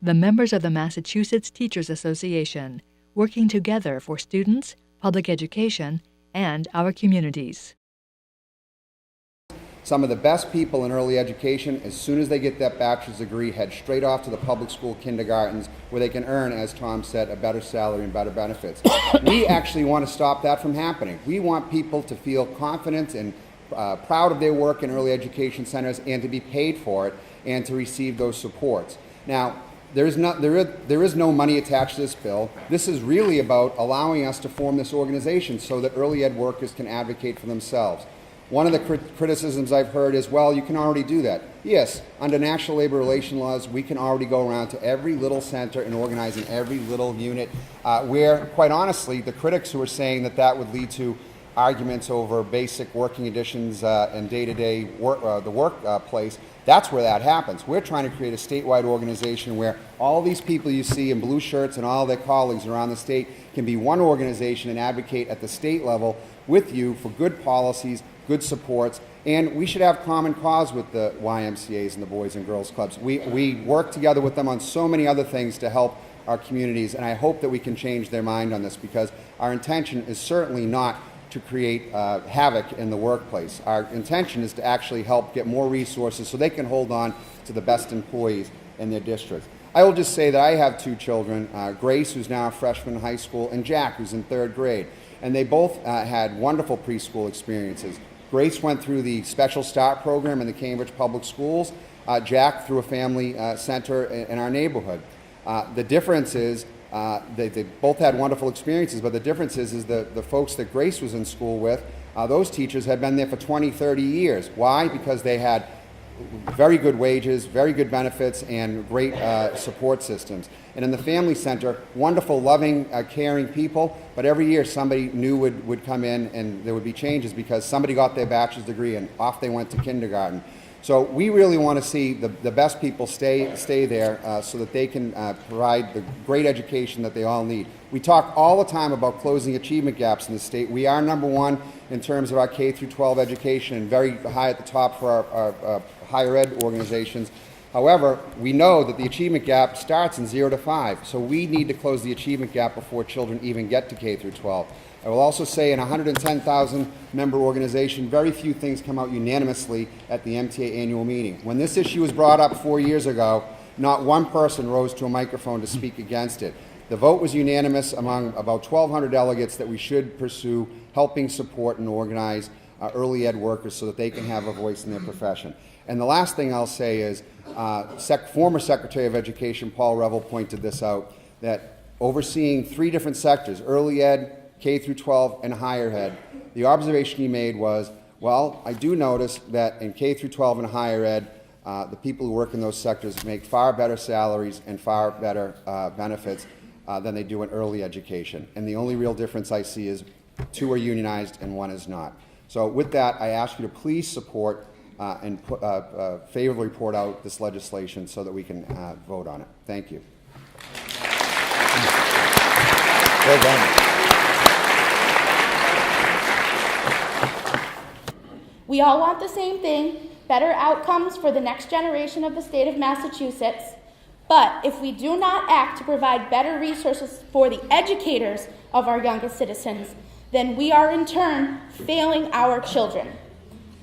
The members of the Massachusetts Teachers Association, working together for students, public education, and our communities. Some of the best people in early education, as soon as they get that bachelor's degree, head straight off to the public school kindergartens where they can earn, as Tom said, a better salary and better benefits. We actually want to stop that from happening. We want people to feel confident and proud of their work in early education centers and to be paid for it and to receive those supports. Now, there is no money attached to this bill. This is really about allowing us to form this organization so that early ed workers can advocate for themselves. One of the criticisms I've heard is, well, you can already do that. Yes, under national labor relation laws, we can already go around to every little center and organize in every little unit where, quite honestly, the critics who are saying that that would lead to arguments over basic working conditions and day-to-day work, the workplace, that's where that happens. We're trying to create a statewide organization where all these people you see in blue shirts and all their colleagues around the state can be one organization and advocate at the state level with you for good policies, good supports, and we should have common cause with the YMCAs and the Boys and Girls Clubs. We work together with them on so many other things to help our communities, and I hope that we can change their mind on this, because our intention is certainly not to create havoc in the workplace. Our intention is to actually help get more resources so they can hold on to the best employees in their districts. I will just say that I have two children, Grace, who's now a freshman in high school, and Jack, who's in third grade, and they both had wonderful preschool experiences. Grace went through the Special Start program in the Cambridge Public Schools. Jack through a family center in our neighborhood. The difference is they both had wonderful experiences, but the difference is the folks that Grace was in school with, those teachers had been there for 20, 30 years. Why? Because they had very good wages, very good benefits, and great support systems. And in the family center, wonderful, loving, caring people, but every year somebody new would come in and there would be changes because somebody got their bachelor's degree and off they went to kindergarten. So we really want to see the best people stay there so that they can provide the great education that they all need. We talk all the time about closing achievement gaps in the state. We are number one in terms of our K through 12 education and very high at the top for our higher ed organizations. However, we know that the achievement gap starts in 0 to 5, so we need to close the achievement gap before children even get to K through 12. I will also say in a 110,000 member organization, very few things come out unanimously at the MTA annual meeting. When this issue was brought up 4 years ago, not one person rose to a microphone to speak against it. The vote was unanimous among about 1,200 delegates that we should pursue helping support and organize early ed workers so that they can have a voice in their profession. And the last thing I'll say is former Secretary of Education Paul Reville pointed this out, that overseeing 3 different sectors, early ed, K through 12, and higher ed, the observation he made was, well, I do notice that in K through 12 and higher ed, the people who work in those sectors make far better salaries and far better benefits than they do in early education. And the only real difference I see is 2 are unionized and 1 is not. So with that, I ask you to please support and favorably report out this legislation so that we can vote on it. Thank you. Well done. We all want the same thing, better outcomes for the next generation of the state of Massachusetts. But if we do not act to provide better resources for the educators of our youngest citizens, then we are in turn failing our children.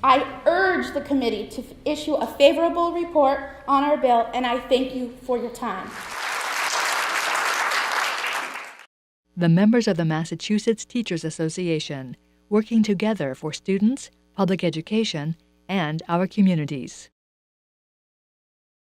I urge the committee to issue a favorable report on our bill, and I thank you for your time. The members of the Massachusetts Teachers Association, working together for students, public education, and our communities.